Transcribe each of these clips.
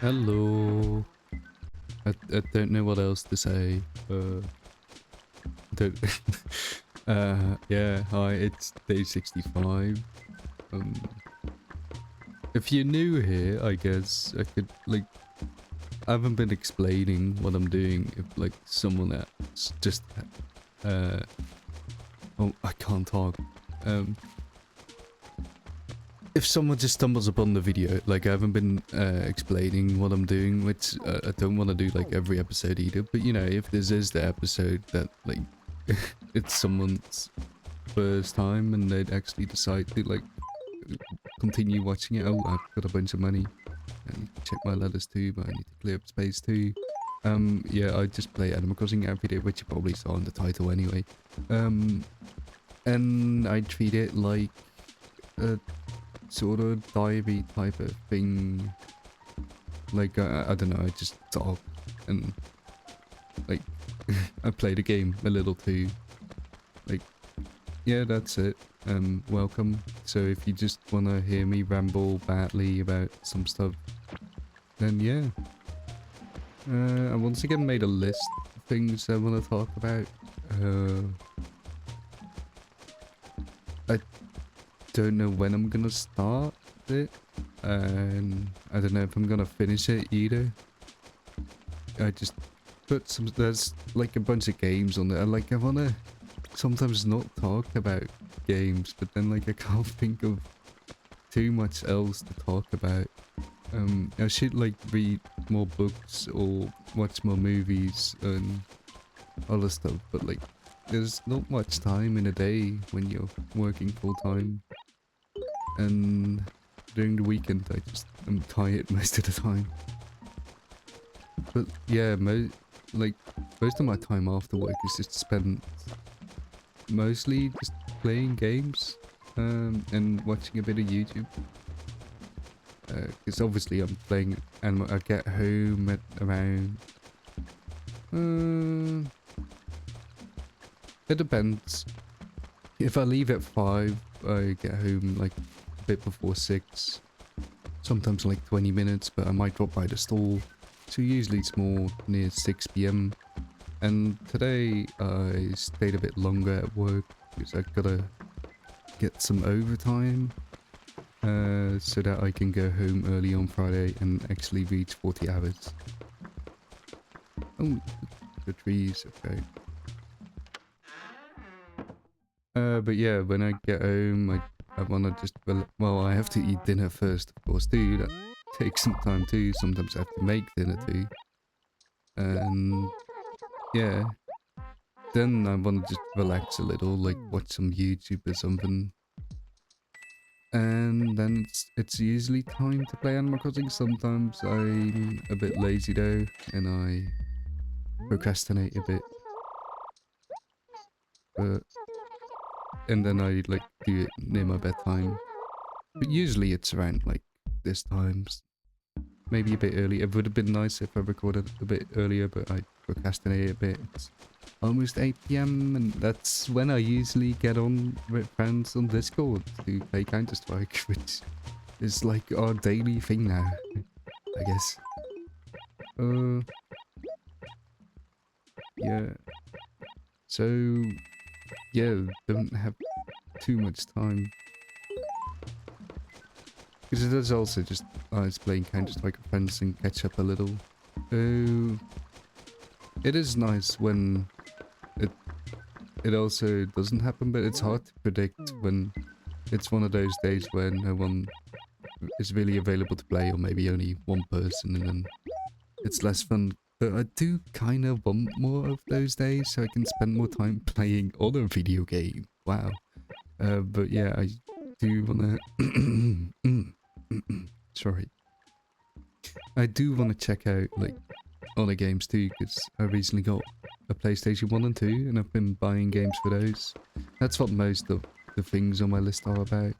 Hello. I don't know what else to say. Don't. Yeah. Hi. It's day 65. Um, if you're new here, I guess I could like. I haven't been explaining what I'm doing. If like someone else just. Uh. Oh, I can't talk. Um. If someone just stumbles upon the video, like I haven't been explaining what I'm doing, which I don't want to do like every episode either, but you know, if this is the episode that like it's someone's first time and they'd actually decide to like continue watching it. Oh, I've got a bunch of money. I need to check my letters too, but I need to clear up space too. Yeah, I just play Animal Crossing every day, which you probably saw in the title anyway. And I treat it like a sort of diary type of thing. Like, I don't know, I just talk and, like, I play the game a little too. Like, yeah, that's it. Welcome. So if you just want to hear me ramble badly about some stuff, then yeah. I once again made a list of things I want to talk about. I don't know when I'm gonna start it, and I don't know if I'm gonna finish it either. I just put some, there's like a bunch of games on there. Like I wanna sometimes not talk about games, but then like I can't think of too much else to talk about. I should like read more books or watch more movies and other stuff, but like there's not much time in a day when you're working full time. And during the weekend I'm tired most of the time. But yeah, most of my time after work is just spent mostly just playing games and watching a bit of YouTube. Because obviously I'm playing and I get home at around... it depends. If I leave at 5, I get home like a bit before 6. Sometimes like 20 minutes, but I might drop by the store. So usually it's more near 6 p.m. And today I stayed a bit longer at work because I gotta get some overtime. So that I can go home early on Friday and actually reach 40 hours. Oh, the trees, okay. But yeah, when I get home, I wanna just, well, I have to eat dinner first, of course, too. That takes some time too. Sometimes I have to make dinner too. And yeah, then I wanna just relax a little, like watch some YouTube or something. And then it's usually time to play Animal Crossing. Sometimes I'm a bit lazy though, and I procrastinate a bit. But and then I like do it near my bedtime. But usually it's around like this times. Maybe a bit early. It would have been nice if I recorded a bit earlier, but I procrastinated a bit. It's almost 8 p.m. and that's when I usually get on with friends on Discord to play Counter-Strike, which is like our daily thing now, I guess. Yeah. So, yeah, don't have too much time. Because it is also just, it's playing Counter-Strike with friends and catch up a little. Oh, it is nice when it also doesn't happen, but it's hard to predict when it's one of those days where no one is really available to play, or maybe only one person, and then it's less fun. But I do kind of want more of those days so I can spend more time playing other video games. Wow. But yeah, I do wanna... Sorry. I do want to check out, like, other games too, because I recently got a PlayStation 1 and 2, and I've been buying games for those. That's what most of the things on my list are about.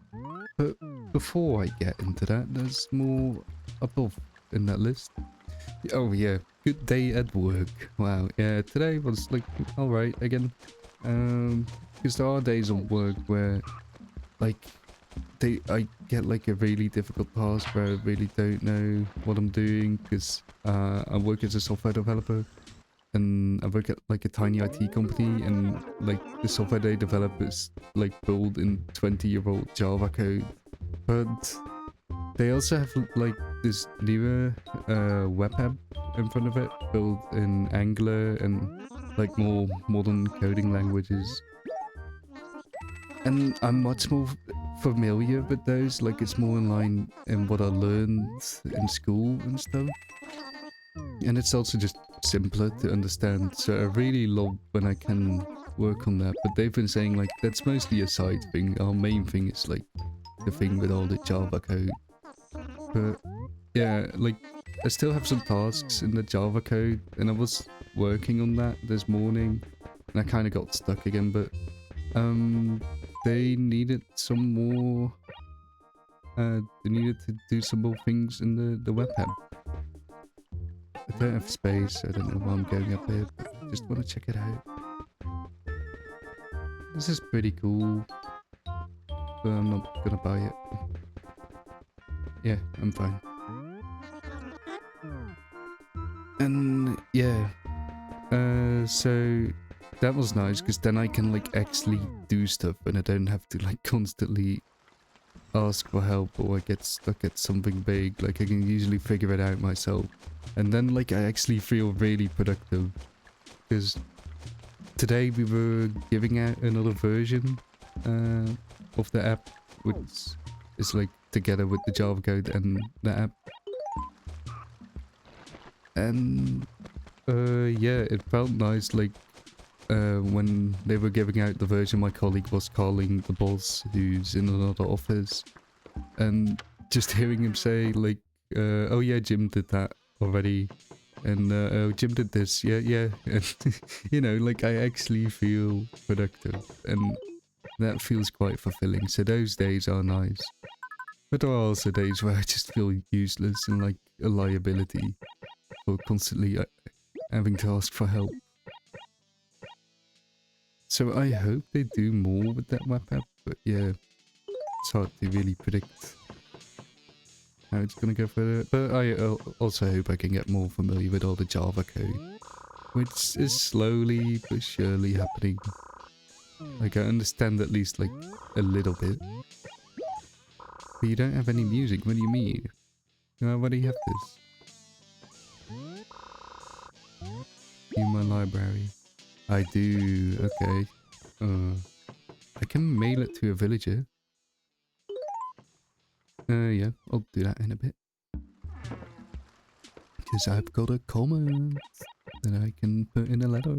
But before I get into that, there's more above in that list. Oh yeah, good day at work. Wow, yeah, today was like, alright again. Because there are days on work where, like, I get like a really difficult task where I really don't know what I'm doing because I work as a software developer and I work at like a tiny IT company, and like the software they develop is like built in 20-year-old Java code, but they also have like this newer web app in front of it built in Angular and like more modern coding languages. And I'm much more familiar with those, like it's more in line in what I learned in school and stuff. And it's also just simpler to understand, so I really love when I can work on that. But they've been saying like that's mostly a side thing, our main thing is like the thing with all the Java code. But yeah, like I still have some tasks in the Java code and I was working on that this morning and I kind of got stuck again, but they needed some more they needed to do some more things in the web app. I don't have space, I don't know why I'm going up here, but I just want to check it out. This is pretty cool, but I'm not gonna buy it. Yeah, I'm fine. And yeah, so that was nice because then I can like actually do stuff and I don't have to like constantly ask for help or I get stuck at something big. Like I can usually figure it out myself, and then like I actually feel really productive because today we were giving out another version of the app, which is like together with the Java code and the app. And yeah, it felt nice, like when they were giving out the version, my colleague was calling the boss who's in another office, and just hearing him say like, oh yeah, Jim did that already, and oh, Jim did this, yeah, and you know, like I actually feel productive, and that feels quite fulfilling. So those days are nice. But there are also days where I just feel useless and like a liability for constantly having to ask for help. So I hope they do more with that map app, but yeah, it's hard to really predict how it's gonna go further. But I also hope I can get more familiar with all the Java code, which is slowly but surely happening. Like I understand at least like a little bit. But you don't have any music, what do you mean? You already have this. In my library. I do, okay. I can mail it to a villager. Yeah, I'll do that in a bit. Because I've got a comment that I can put in a letter.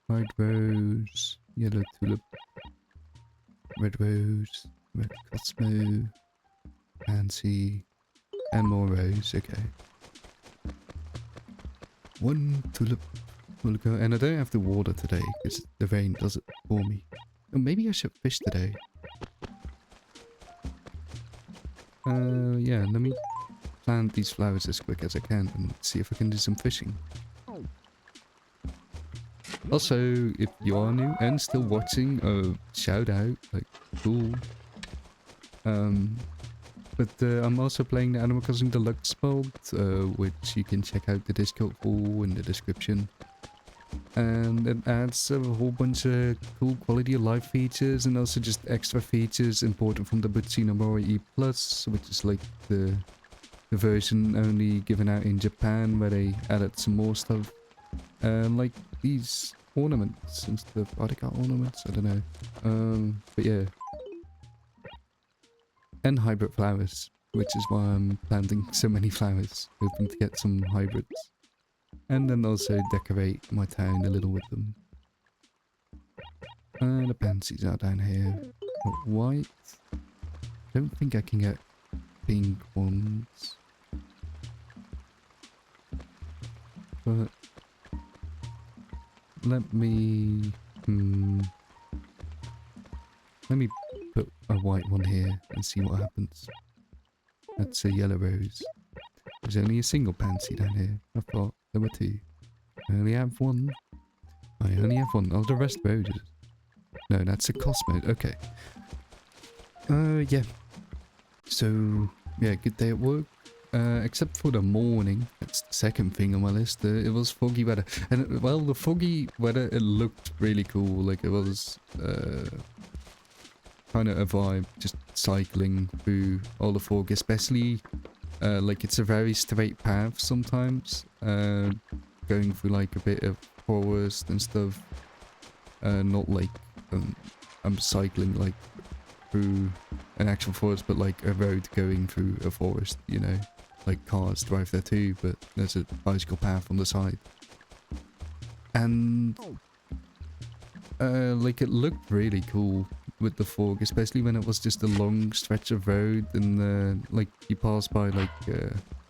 White rose, yellow tulip, red rose, red cosmo, pansy, and more rose, okay. One tulip will go, and I don't have to water today because the rain does it for me. Oh, maybe I should fish today. Yeah, let me plant these flowers as quick as I can and see if I can do some fishing. Also, if you are new and still watching, shout out, like, cool. But I'm also playing the Animal Crossing Deluxe mod, which you can check out the Discord for in the description. And it adds a whole bunch of cool quality of life features and also just extra features imported from the Buccino Mori E+, which is like the version only given out in Japan, where they added some more stuff. Like these ornaments and stuff, article ornaments, I don't know. But yeah. And hybrid flowers, which is why I'm planting so many flowers, hoping to get some hybrids. And then also decorate my town a little with them. The pansies are down here. Got white. Don't think I can get pink ones. But let me put a white one here and see what happens. That's a yellow rose. There's only a single pansy down here. I thought there were two. I only have one. I only have one. Oh, the rest roses. No, that's a Cosmo. Okay. Yeah. So, yeah, good day at work. Except for the morning. That's the second thing on my list. It was foggy weather. And, well, the foggy weather, it looked really cool. Like, it was, kind of a vibe, just cycling through all the fog, especially, like, it's a very straight path sometimes. Going through, like, a bit of forest and stuff. Not like, I'm cycling, like, through an actual forest, but like a road going through a forest, you know, like cars drive there too, but there's a bicycle path on the side. And like it looked really cool with the fog, especially when it was just a long stretch of road, and like you pass by like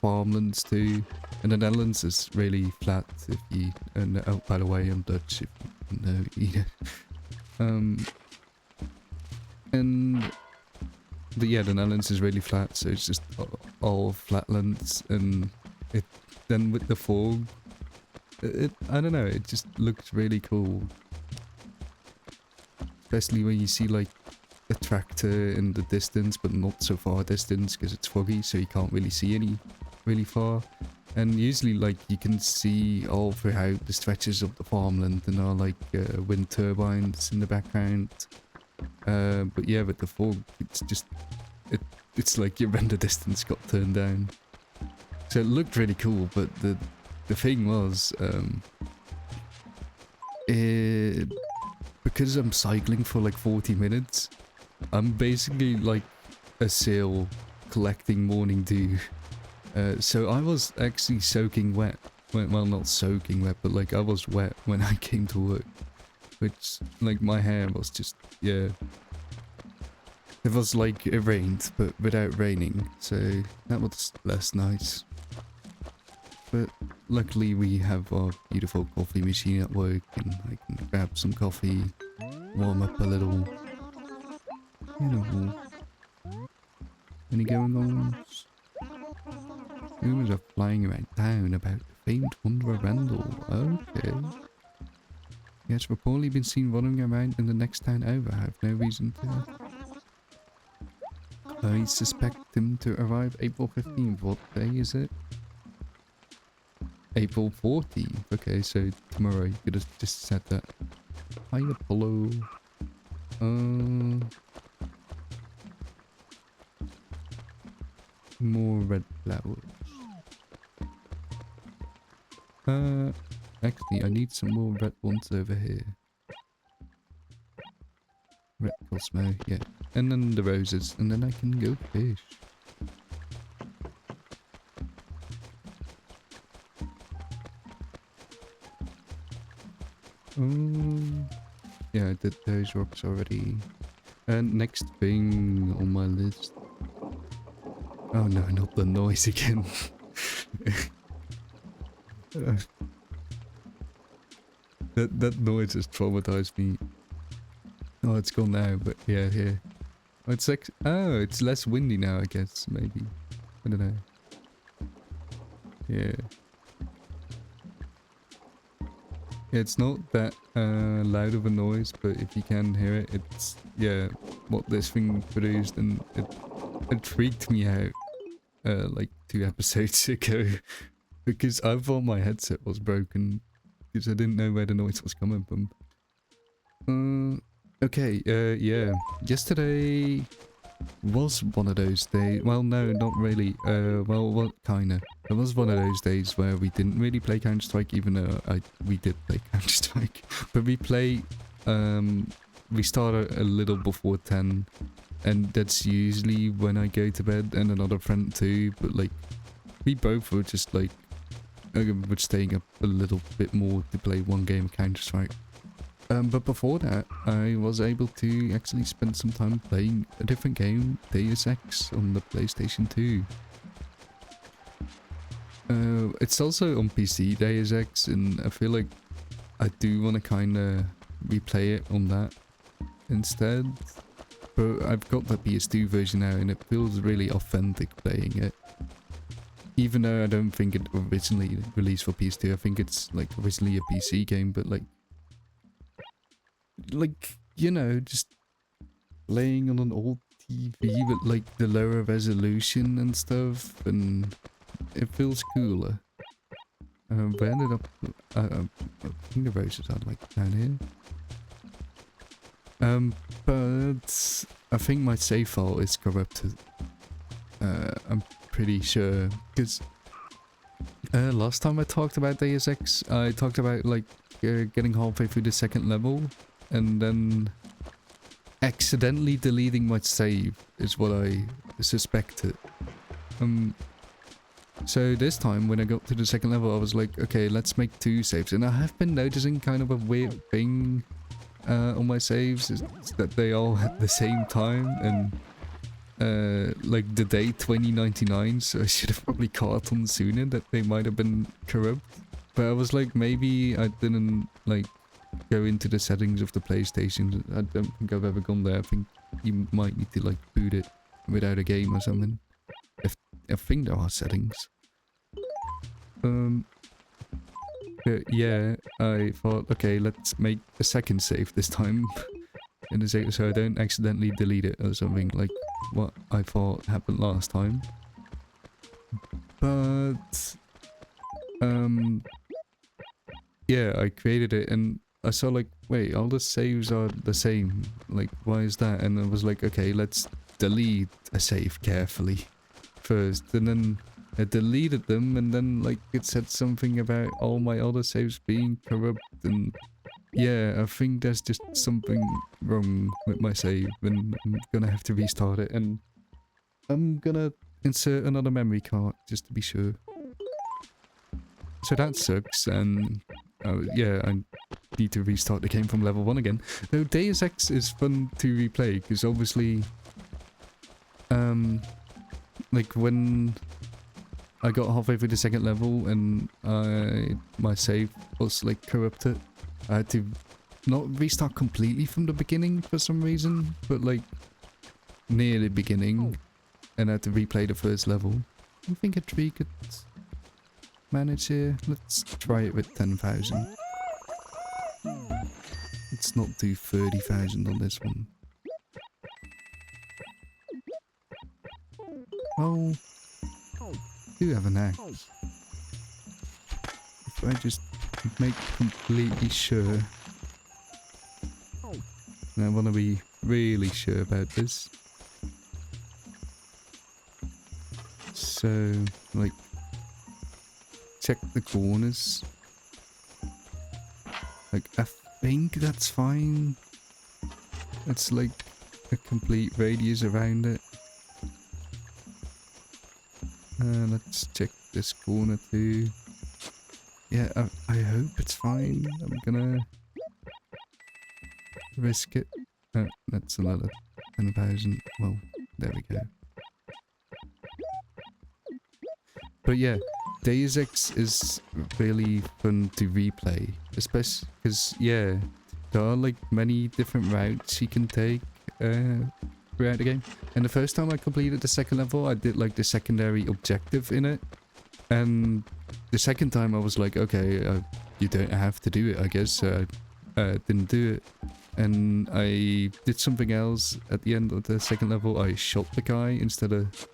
farmlands too, and the Netherlands is really flat. If you and oh, by the way, I'm Dutch, if you know either. And yeah, the Netherlands is really flat, so it's just all flatlands, and it then with the fog, I don't know, it just looks really cool. Especially when you see like a tractor in the distance, but not so far distance because it's foggy, so you can't really see any really far. And usually like you can see all throughout the stretches of the farmland, and there are like wind turbines in the background. But yeah, with the fog, it's just it's like your render distance got turned down, so it looked really cool. But the thing was, because I'm cycling for like 40 minutes, I'm basically like a seal collecting morning dew. So I was actually soaking wet. Well, not soaking wet, but like I was wet when I came to work. Which, like, my hair was just, yeah. It was like it rained, but without raining, so that was less nice. But luckily we have our beautiful coffee machine at work, and I can grab some coffee, warm up a little, you know. Any going on? Rumors are flying around town about the famed Wanderer Randall. Okay. He has reportedly been seen running around in the next town over. I have no reason to. I suspect him to arrive April 15th. What day is it? April 14th. Okay, so tomorrow. You could have just said that. Hi, Apollo. More red flowers. Actually, I need some more red ones over here. Red Cosmo, yeah. And then the roses, and then I can go fish. Yeah, I did those rocks already. And next thing on my list. Oh no, not the noise again. That noise has traumatized me. Oh, it's gone now, but yeah, here. Oh, it's like, oh, it's less windy now, I guess, maybe. I don't know. Yeah. It's not that loud of a noise, but if you can hear it, it's, yeah, what this thing produced, and it freaked me out like 2 episodes ago, because I thought my headset was broken, because I didn't know where the noise was coming from. Okay, yeah, yesterday was one of those days. Well, no, not really. Well, what kinda? It was one of those days where we didn't really play Counter-Strike, even though we did play Counter-Strike. But we play, we start a little before 10, and that's usually when I go to bed, and another friend too. But like, we both were just like, we're staying up a little bit more to play one game of Counter-Strike. But before that, I was able to actually spend some time playing a different game, Deus Ex, on the PlayStation 2. It's also on PC, Deus Ex, and I feel like I do want to kind of replay it on that instead. But I've got the PS2 version now, and it feels really authentic playing it. Even though I don't think it originally released for PS2, I think it's like originally a PC game, but like you know, just playing on an old TV with like the lower resolution and stuff, and it feels cooler. We ended up, I think the roses are like down here. But I think my save file is corrupted. I'm pretty sure, because last time I talked about Deus Ex, I talked about like getting halfway through the second level and then accidentally deleting my save is what I suspected. So this time when I got to the second level I was like, okay, let's make 2 saves, and I have been noticing kind of a weird thing on my saves is that they all at the same time, and like the day 2099, so I should have probably caught on sooner that they might have been corrupt. But I was like, maybe I didn't like go into the settings of the PlayStation. I don't think I've ever gone there. I think you might need to like boot it without a game or something. I think there are settings. But yeah, I thought, okay, let's make a second save this time. In the save, so I don't accidentally delete it or something like what I thought happened last time. But yeah, I created it and I saw like, wait, all the saves are the same. Like, why is that? And I was like, okay, let's delete a save carefully first. And then I deleted them, and then like it said something about all my other saves being corrupt, and yeah, I think there's just something wrong with my save, and I'm gonna have to restart it, and I'm gonna insert another memory card just to be sure. So that sucks, and yeah, I need to restart the game from level 1 again. Though Deus Ex is fun to replay, because obviously, like when I got halfway through the second level and my save was like corrupted, I had to not restart completely from the beginning for some reason, but like near the beginning, and I had to replay the first level. I think a tree could manage here. Let's try it with 10,000. Let's not do 30,000 on this one. Well, I do have an axe. If I just make completely sure, and I want to be really sure about this. So, like, check the corners. Like, I think that's fine. It's like a complete radius around it. Let's check this corner too. Yeah, I hope it's fine. I'm gonna risk it. Oh, that's another 10,000. Well, there we go. But yeah, Deus Ex is really fun to replay, especially because, yeah, there are like many different routes you can take throughout the game. And the first time I completed the second level, I did like the secondary objective in it. And the second time I was like, okay, you don't have to do it, I guess. So I didn't do it. And I did something else at the end of the second level. I shot the guy instead of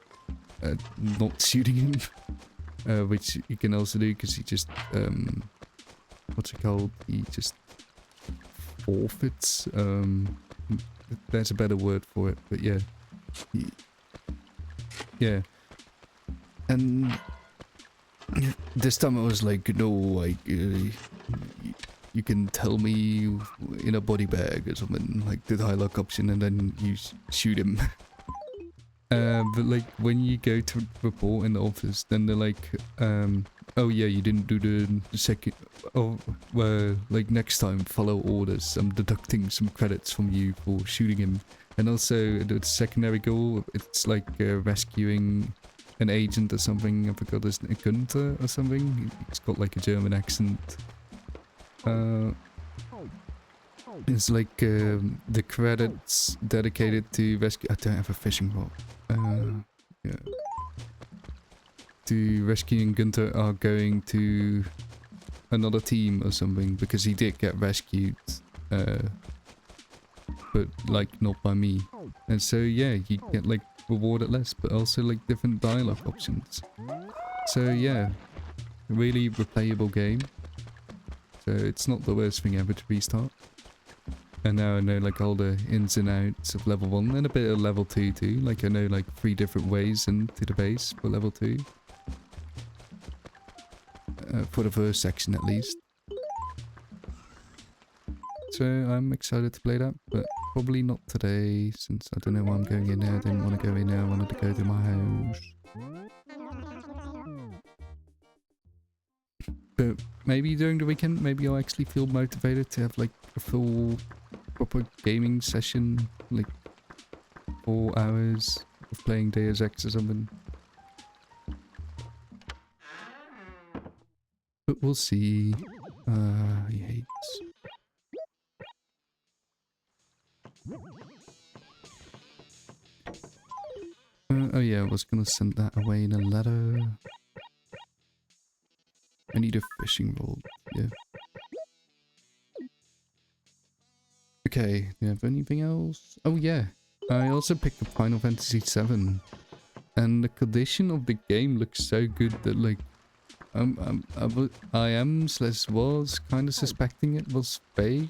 not shooting him. Which you can also do because he just, what's it called? He just forfeits. There's a better word for it, but yeah. Yeah. And this time I was like, no, like, you can tell me in a body bag or something, like the dialogue option, and then you shoot him. But like when you go to report in the office, then they're like, oh yeah, you didn't do the second, oh, well, like next time follow orders. I'm deducting some credits from you for shooting him. And also the secondary goal, it's like rescuing an agent or something. I forgot his name, Gunther or something. He's got like a German accent. It's like the credits dedicated to rescue. I don't have a fishing rod. Yeah. To rescuing Gunther are going to another team or something because he did get rescued but like not by me. And so yeah, you get like rewarded less, but also like different dialogue options. So yeah, really replayable game. So it's not the worst thing ever to restart. And now I know like all the ins and outs of level 1 and a bit of level 2 too. Like I know like 3 different ways into the base for level 2. For the first section at least. So I'm excited to play that, but probably not today since I don't know why I'm going in there. I didn't want to go in there, I wanted to go to my house. But maybe during the weekend, maybe I'll actually feel motivated to have like a full proper gaming session, like 4 hours of playing Deus Ex or something. But we'll see. He hates. Oh yeah, I was gonna send that away in a letter. I need a fishing rod, yeah. Okay, do you have anything else? Oh yeah, I also picked up Final Fantasy VII. And the condition of the game looks so good that like, I am / was kind of suspecting it was fake.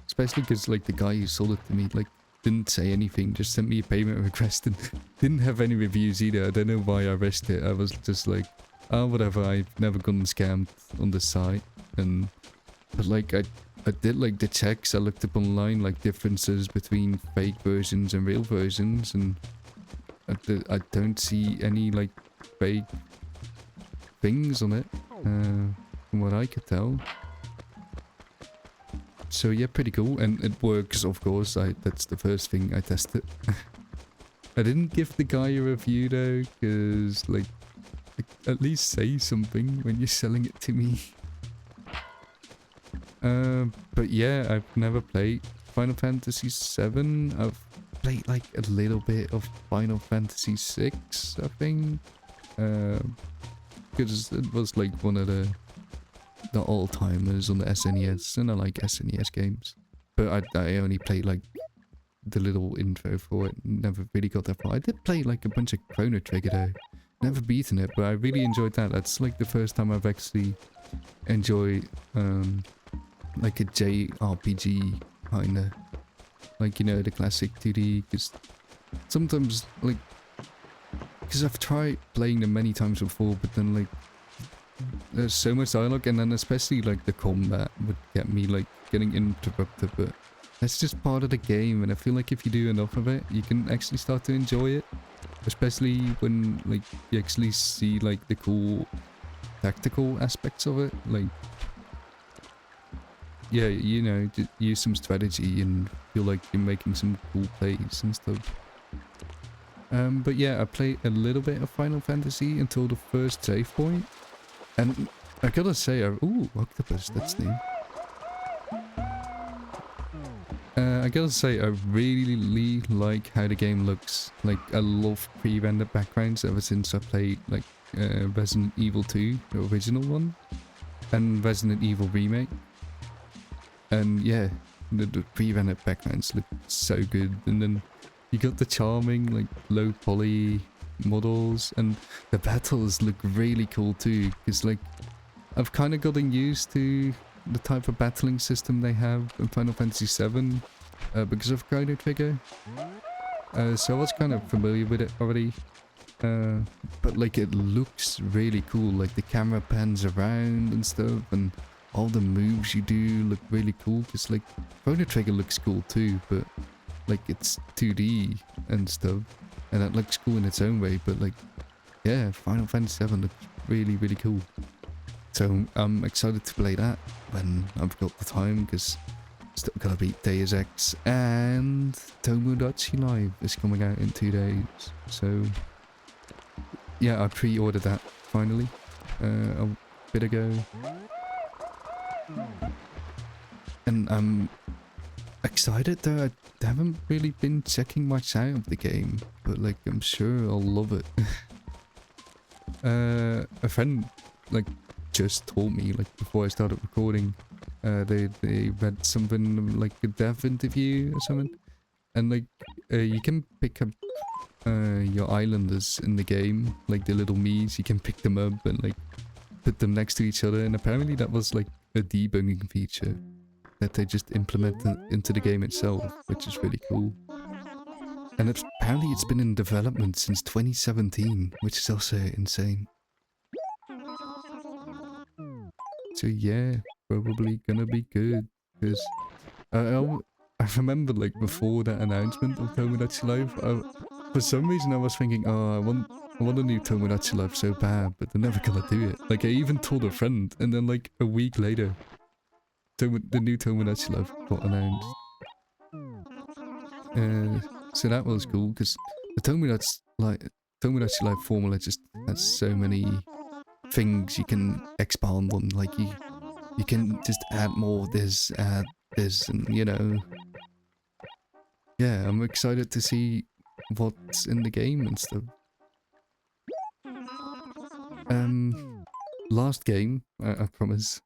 Especially because like the guy who sold it to me like didn't say anything, just sent me a payment request and didn't have any reviews either. I don't know why I risked it. I was just like, oh whatever, I've never gotten scammed on this site. And but like I did like the checks, I looked up online like differences between fake versions and real versions, and I don't see any like fake things on it, from what I could tell. So yeah, pretty cool, and it works, of course. That's the first thing I tested. I didn't give the guy a review though, because like at least say something when you're selling it to me. But yeah, I've never played Final Fantasy VII. I've played like a little bit of Final Fantasy VI, I think. Because it was like one of the all-timers on the SNES, and I like SNES games. But I only played like the little intro for it, never really got that far. I did play like a bunch of Chrono Trigger though. Never beaten it, but I really enjoyed that. That's like the first time I've actually enjoyed like a JRPG kinda. Like, you know, the classic 2D, because sometimes like, because I've tried playing them many times before, but then like there's so much dialogue, and then especially like the combat would get me like getting interrupted, but that's just part of the game, and I feel like if you do enough of it, you can actually start to enjoy it. Especially when like you actually see like the cool tactical aspects of it, like yeah, you know, use some strategy and feel like you're making some cool plays and stuff. But yeah, I played a little bit of Final Fantasy until the first save point. And I gotta say, ooh, octopus, that's new. I gotta say, I really like how the game looks. Like, I love pre-rendered backgrounds ever since I played, like, Resident Evil 2, the original one, and Resident Evil Remake. And yeah, the pre-rendered backgrounds look so good. And then you got the charming, like, low poly models, and the battles look really cool too, because like I've kind of gotten used to the type of battling system they have in Final Fantasy VII because of Chrono Trigger, so I was kind of familiar with it already, but like it looks really cool. Like the camera pans around and stuff, and all the moves you do look really cool, because like Chrono Trigger looks cool too, but like it's 2D and stuff. And that looks cool in its own way, but like, yeah, Final Fantasy VII looks really cool. So I'm excited to play that when I've got the time, because still gotta beat Deus Ex, and Tomodachi Live is coming out in 2 days. So yeah, I pre-ordered that finally a bit ago, and I'm excited though. I haven't really been checking much out of the game, but like I'm sure I'll love it. A friend like just told me like before I started recording, They read something like a dev interview or something, and like you can pick up your islanders in the game, like the little Miis. You can pick them up and like put them next to each other, and apparently that was like a debugging feature that they just implemented into the game itself, which is really cool. And apparently it's been in development since 2017, which is also insane. So yeah, probably gonna be good, because I remember like before that announcement of Tomodachi Life, for some reason I was thinking, oh, I want a new Tomodachi Life so bad, but they're never gonna do it. Like I even told a friend, and then like a week later, the new Tomodachi Life got announced. So that was cool, because the Tomodachi Life formula just has so many things you can expand on. Like you can just add more of this, add this, and you know. Yeah, I'm excited to see what's in the game and stuff. Last game, I promise.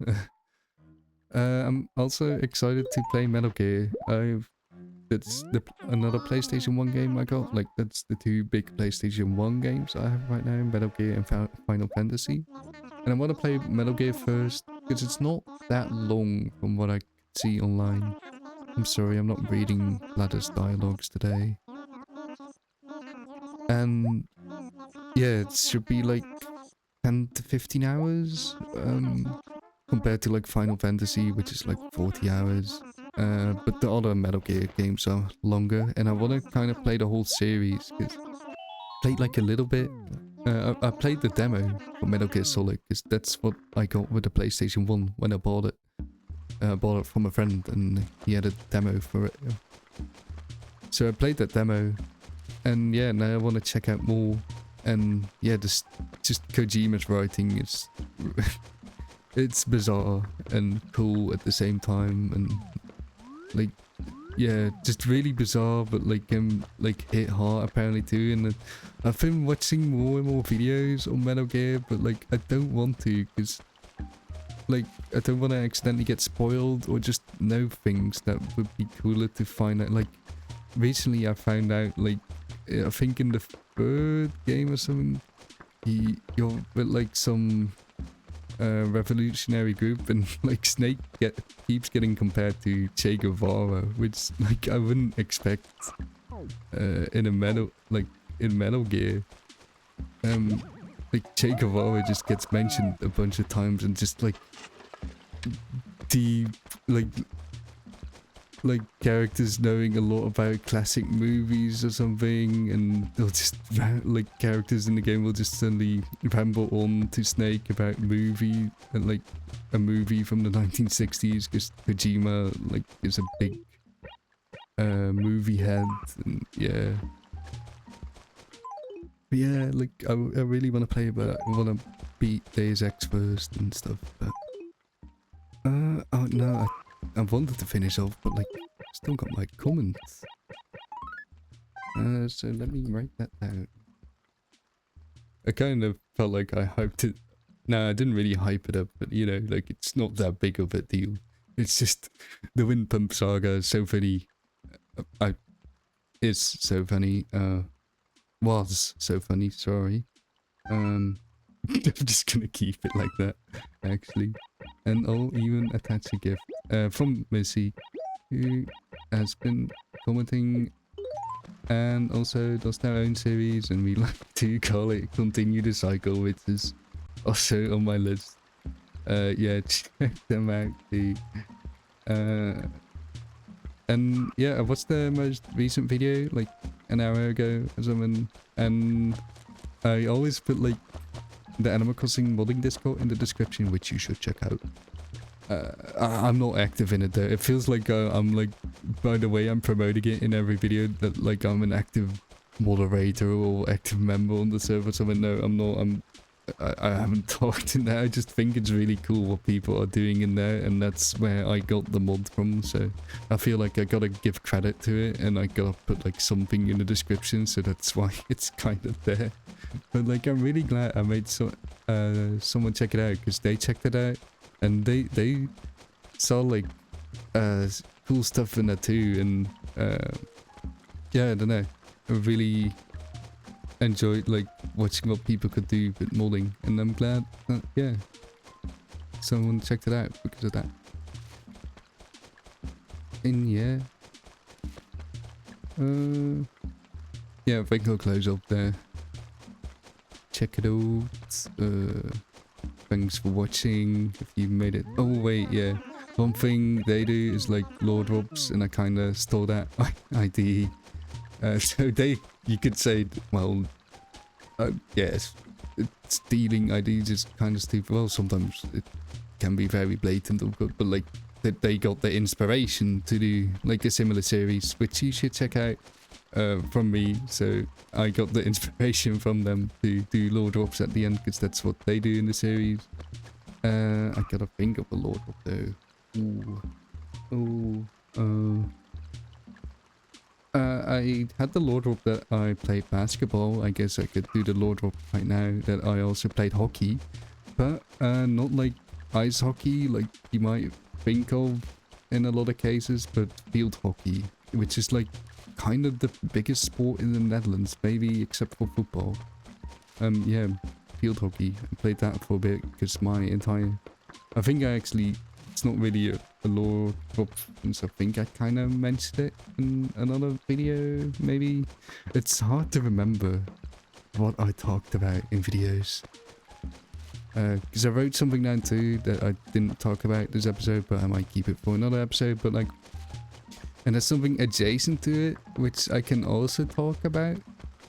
I'm also excited to play Metal Gear. That's another PlayStation 1 game I got. Like, that's the two big PlayStation 1 games I have right now, Metal Gear and Final Fantasy. And I want to play Metal Gear first, because it's not that long from what I could see online. I'm sorry, I'm not reading Ladder's dialogues today. And yeah, it should be like 10 to 15 hours, compared to like Final Fantasy, which is like 40 hours. But the other Metal Gear games are longer, and I want to kind of play the whole series, because played like a little bit. I played the demo for Metal Gear Solid, because that's what I got with the PlayStation 1 when I bought it. I bought it from a friend, and he had a demo for it. So I played that demo, and yeah, now I want to check out more. And yeah, just Kojima's writing is it's bizarre and cool at the same time, and like yeah, just really bizarre, but like hit hard apparently too. And I've been watching more and more videos on Metal Gear, but like I don't want to, because like I don't want to accidentally get spoiled or just know things that would be cooler to find out. Like recently I found out, like I think in the third game or something, you're with like some revolutionary group, and like Snake keeps getting compared to Che Guevara, which like I wouldn't expect in a Metal Gear. Like Che Guevara just gets mentioned a bunch of times, and just like deep like characters knowing a lot about classic movies or something, and they'll just like characters in the game will just suddenly ramble on to Snake about movie, and like a movie from the 1960s, because Kojima like is a big movie head. And yeah, but yeah, like I really want to play, but I want to beat Deus Ex first and stuff. But oh no, I wanted to finish off, but like, still got my comments. So let me write that down. I kind of felt like I hyped it. No, I didn't really hype it up, but you know, like it's not that big of a deal. It's just the Wind Pump Saga is so funny. Is so funny. Was so funny. Sorry. I'm just gonna keep it like that, actually. And I'll even attach a gift from Missy, who has been commenting and also does their own series, and we like to call it Continue the Cycle, which is also on my list. Yeah, check them out too. And yeah, I watched the most recent video like an hour ago or something, and I always put like the Animal Crossing modding Discord in the description, which you should check out. I'm not active in it though. It feels like I'm like, by the way I'm promoting it in every video, that like I'm an active moderator or active member on the server. So no, I'm not. I haven't talked in there. I just think it's really cool what people are doing in there, and that's where I got the mod from. So I feel like I gotta give credit to it, and I gotta put like something in the description, so that's why it's kind of there. But like, I'm really glad I made someone check it out, because they checked it out, and they saw like cool stuff in that too, and yeah, I don't know. I really enjoyed like watching what people could do with modding, and I'm glad that yeah, someone checked it out because of that. And yeah, yeah, I think I'll close up there. Check it out. Thanks for watching. If you made it. Oh wait, yeah. One thing they do is like lore drops, and I kind of stole that ID. So you could say, well, yes, stealing IDs is kind of stupid. Well, sometimes it can be very blatant, but like they got the inspiration to do like a similar series, which you should check out from me. So I got the inspiration from them to do lore drops at the end, because that's what they do in the series. I gotta think of a lore drop though. I had the lore drop that I played basketball. I guess I could do the lore drop right now that I also played hockey, but not like ice hockey like you might think of in a lot of cases, but field hockey, which is like kind of the biggest sport in the Netherlands, maybe except for football. Yeah, field hockey. I played that for a bit because I think I actually, it's not really a lore drop, since I think I kind of mentioned it in another video, maybe. It's hard to remember what I talked about in videos. Because I wrote something down too that I didn't talk about this episode, but I might keep it for another episode, but like, and there's something adjacent to it, which I can also talk about,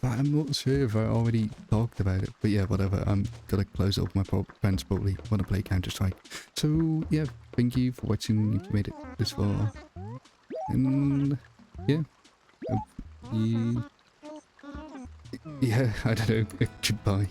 but I'm not sure if I already talked about it. But yeah, whatever, I'm gonna close up. My friends probably want to play Counter-Strike. So yeah, thank you for watching if you made it this far. And yeah, hope you... yeah, I don't know, goodbye.